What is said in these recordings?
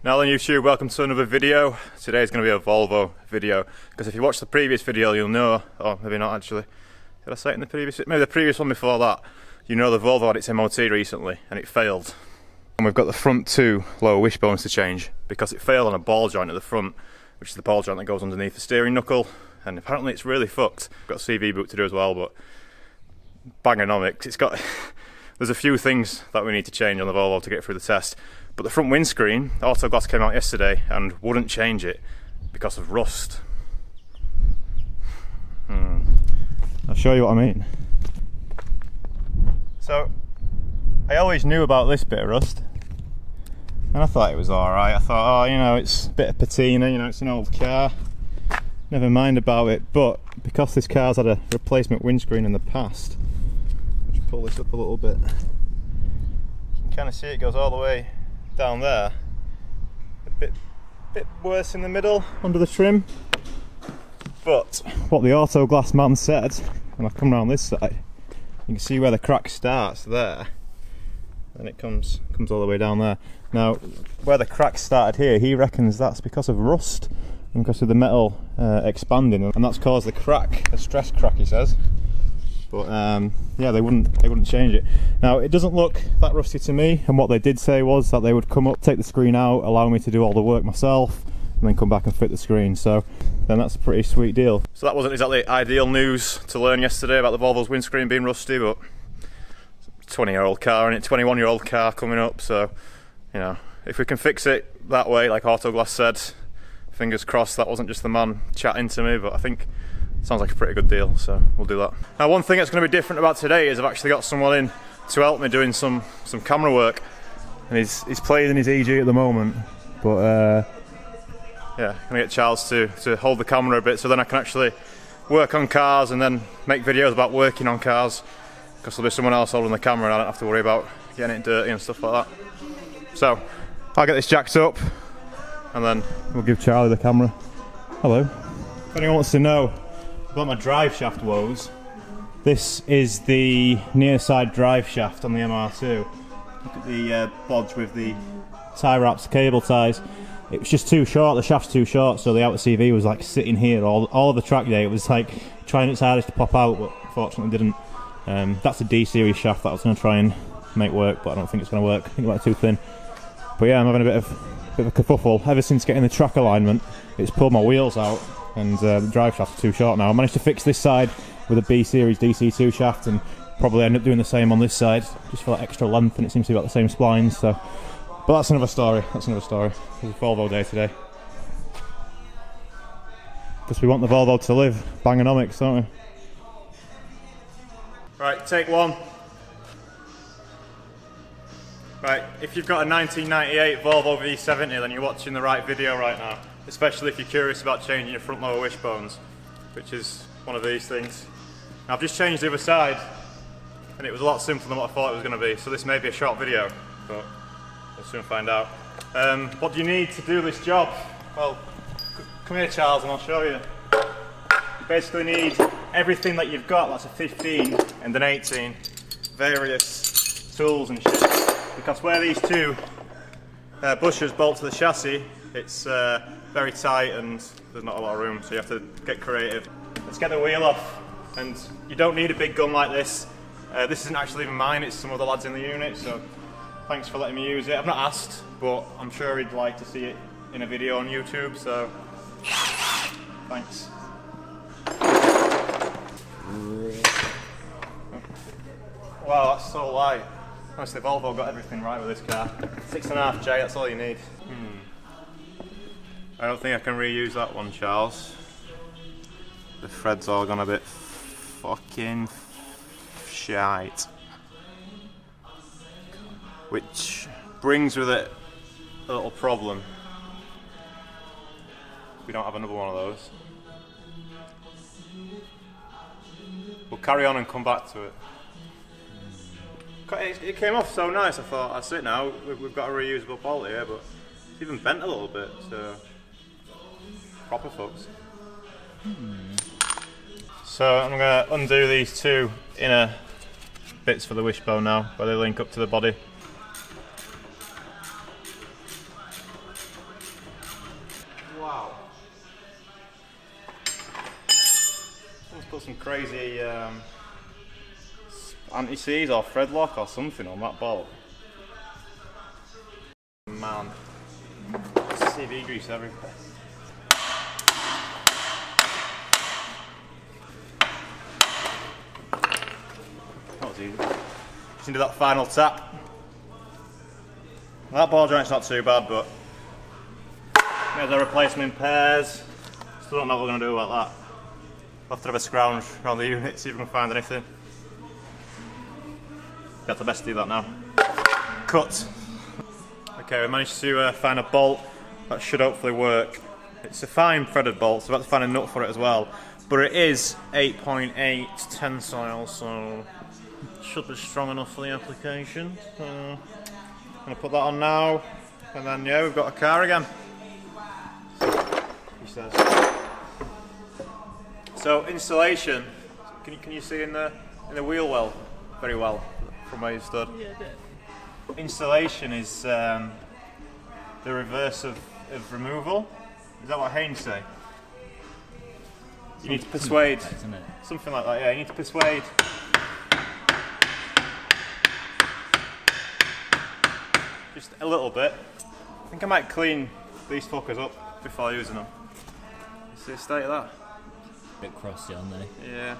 Now on YouTube, welcome to another video. Today's going to be a Volvo video, because if you watch the previous video you'll know, or maybe not actually, did I say it in the previous, maybe the previous one before that, you know the Volvo had its MOT recently and it failed. And we've got the front two lower wishbones to change, because it failed on a ball joint at the front, which is the ball joint that goes underneath the steering knuckle, and apparently it's really fucked. Got a CV boot to do as well, but bangonomics, it's got, there's a few things that we need to change on the Volvo to get through the test. But the front windscreen, the auto glass came out yesterday and wouldn't change it because of rust. I'll show you what I mean. So, I always knew about this bit of rust, and I thought it was alright. I thought, oh, you know, it's a bit of patina, you know, it's an old car, never mind about it. But because this car's had a replacement windscreen in the past, let's pull this up a little bit. You can kind of see it goes all the way down there, a bit worse in the middle under the trim. But what the auto glass man said, when I come around this side, you can see where the crack starts there, and it comes all the way down there. Now, where the crack started here, he reckons that's because of rust and because of the metal expanding, and that's caused the crack, a stress crack, he says. But yeah, they wouldn't change it. Now, it doesn't look that rusty to me, and what they did say was that they would come up, take the screen out, allow me to do all the work myself, and then come back and fit the screen. So then that's a pretty sweet deal. So that wasn't exactly ideal news to learn yesterday about the Volvo's windscreen being rusty, but 20-year-old car and a 21-year-old car coming up, so you know, if we can fix it that way, like Autoglass said, fingers crossed that wasn't just the man chatting to me, but I think sounds like a pretty good deal, so we'll do that. Now, one thing that's going to be different about today is I've actually got someone in to help me doing some camera work, and he's playing in his EG at the moment, but yeah, I'm going to get Charles to hold the camera a bit, so then I can actually work on cars and then make videos about working on cars, because there'll be someone else holding the camera and I don't have to worry about getting it dirty and stuff like that. So I'll get this jacked up and then we'll give Charlie the camera. Hello. If anyone wants to know about my drive shaft woes, this is the near side drive shaft on the MR2. Look at the bodge with the tie wraps, cable ties. It was just too short, the shaft's too short, so the outer CV was like sitting here all of the track day. It was like trying its hardest to pop out, but fortunately didn't. That's a D series shaft that I was going to try and make work, but I don't think it's going to work. I think it might be too thin. But yeah, I'm having a bit of a kerfuffle. Ever since getting the track alignment, it's pulled my wheels out, and the drive shaft's too short now. I managed to fix this side with a B series DC2 shaft, and probably end up doing the same on this side, just for that extra length, and it seems to be about the same splines. So, but that's another story. That's another story. It's a Volvo day today, because we want the Volvo to live. Bangonomics, don't we? Right, take one. Right, if you've got a 1998 Volvo V70, then you're watching the right video right now. Especially if you're curious about changing your front lower wishbones, which is one of these things. Now, I've just changed the other side, and it was a lot simpler than what I thought it was going to be, so this may be a short video, but we'll soon find out. What do you need to do this job? Well, come here, Charles, and I'll show you. You basically need everything that you've got, that's a 15 and an 18, various tools and shit. Because where these two bushers bolt to the chassis, it's very tight and there's not a lot of room, so you have to get creative. Let's get the wheel off, and you don't need a big gun like this. This isn't actually even mine, it's some of the lads in the unit, so thanks for letting me use it. I've not asked, but I'm sure he'd like to see it in a video on YouTube, so thanks. Wow, that's so light. Honestly, Volvo got everything right with this car. 6.5J, that's all you need. I don't think I can reuse that one, Charles. The thread's all gone a bit fucking shite. Which brings with it a little problem. We don't have another one of those. We'll carry on and come back to it. It came off so nice, I thought, that's it now, we've got a reusable bolt here, but it's even bent a little bit, so proper fucks. So I'm going to undo these two inner bits for the wishbone now, where they link up to the body. Wow. Let's put some crazy anti-seize or thread lock or something on that bolt. Man, CV grease everywhere. That was easy. Just into that final tap. That ball joint's not too bad, but there's a replacement in pairs. Still don't know what we're going to do about that. We'll have to have a scrounge around the unit, see if we can find anything. Got the best to do that now. Cut. Okay, we managed to find a bolt that should hopefully work. It's a fine threaded bolt, so we've got to find a nut for it as well. But it is 8.8 tensile, so it should be strong enough for the application. So I'm going to put that on now, and then yeah, we've got a car again. He says. So installation, can you see in the wheel well very well from where you stood? Yeah, a bit. Installation is the reverse of removal. Is that what Haynes say? You need to persuade. Something like that, yeah. You need to persuade. Just a little bit. I think I might clean these fuckers up before using them. See the state of that? A bit crusty on there. Yeah.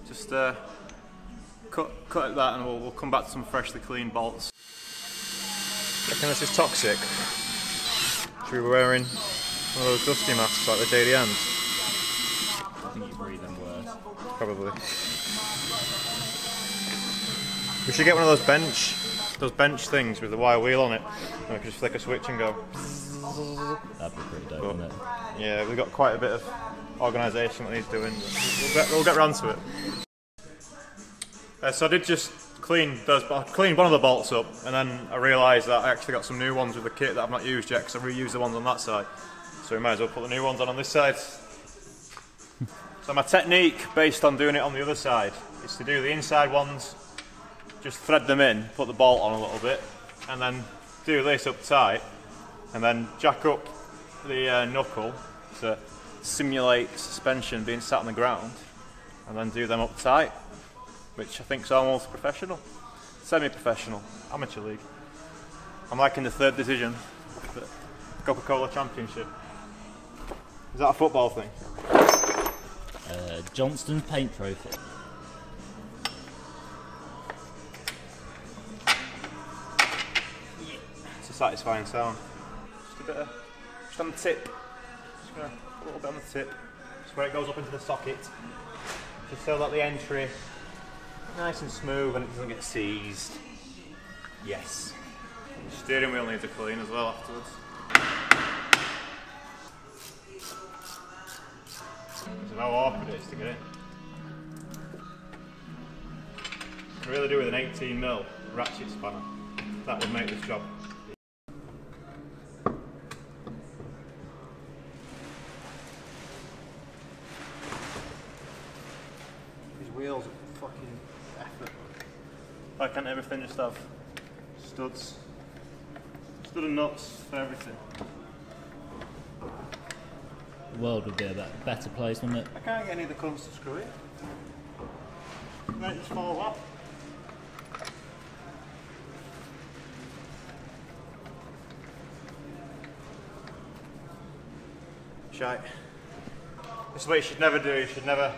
Just cut at that, and we'll come back to some freshly cleaned bolts. I reckon this is toxic. Should we be wearing one of those dusty masks like the JDMs? I think you breathe them worse. Probably. We should get one of those bench things with the wire wheel on it, and we can just flick a switch and go. That'd be pretty dope, wouldn't it? Yeah, we've got quite a bit of organisation that needs doing. We'll get round to it. So I did just clean one of the bolts up, and then I realised that I actually got some new ones with the kit that I've not used yet, because I've reused the ones on that side. So we might as well put the new ones on this side. So my technique, based on doing it on the other side, is to do the inside ones, just thread them in, put the bolt on a little bit, and then do this up tight, and then jack up the knuckle to simulate suspension being sat on the ground, and then do them up tight, which I think is almost professional, semi-professional, amateur league. I'm liking the third division of the Coca-Cola Championship. Is that a football thing? Johnston's Paint Trophy. It's a satisfying sound. Just a bit of, just on the tip. Just gonna, a little bit on the tip. Just where it goes up into the socket. Just so that the entry nice and smooth and it doesn't get seized. Yes. The steering wheel needs a clean as well afterwards. So how awkward it is to get in. You can really do with an 18mm ratchet spanner. That would make this job. These wheels are fucking effort. Why can't everything just have studs? Stud and nuts for everything. The world would be a better place, wouldn't it? I can't get any of the cunts to screw it. Let it just fall off. Shite. This is what you should never do. You should never.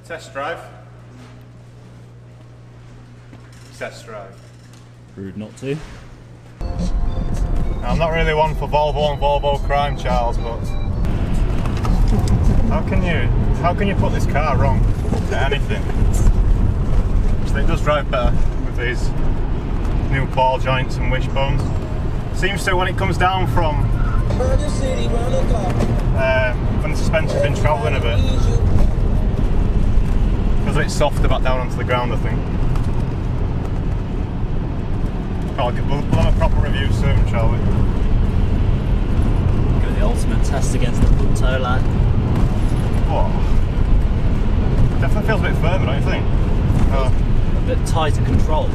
Test drive. Test drive. Rude not to. Now, I'm not really one for Volvo and Volvo crime, Charles, but how can you put this car wrong at anything? So it does drive better with these new ball joints and wishbones. Seems to, when it comes down from when the suspension's been travelling a bit, feels a bit softer back down onto the ground, I think. We'll have a proper review soon, shall we? Go the ultimate test against the Punto lad. What? Definitely feels a bit firmer, don't you think? A bit tighter control.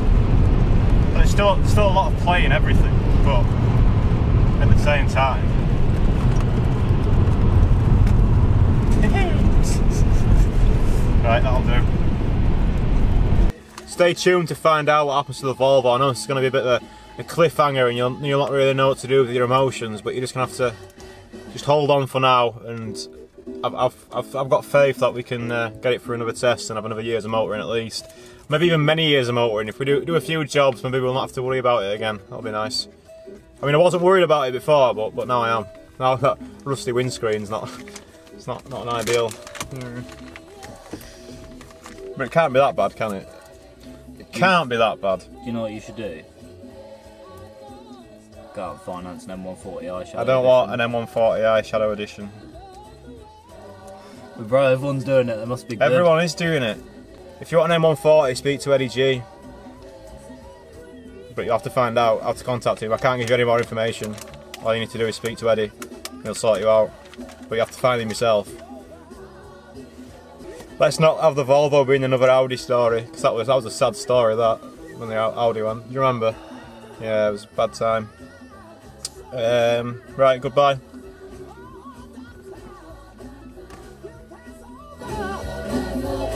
But it's still a lot of play in everything, but at the same time. Right, that'll do. Stay tuned to find out what happens to the Volvo. I know it's going to be a bit of a cliffhanger and you'll not really know what to do with your emotions, but you're just going to have to just hold on for now, and I've got faith that we can get it for another test and have another years of motoring at least. Maybe even many years of motoring. If we do a few jobs, maybe we'll not have to worry about it again. That'll be nice. I mean, I wasn't worried about it before, but now I am. Now that rusty windscreen's not an ideal. But it can't be that bad, can it? It can't be that bad. Do you know what you should do? Go out and finance an M140i Shadow. I don't want an M140i Shadow Edition. But bro, everyone's doing it. They must be good. Everyone is doing it. If you want an M140, speak to Eddie G. But you'll have to find out how to contact him. I can't give you any more information. All you need to do is speak to Eddie. He'll sort you out. But you have to find him yourself. Let's not have the Volvo being another Audi story, because that was a sad story, that, when the Audi went. Do you remember? Yeah, it was a bad time. Right, goodbye.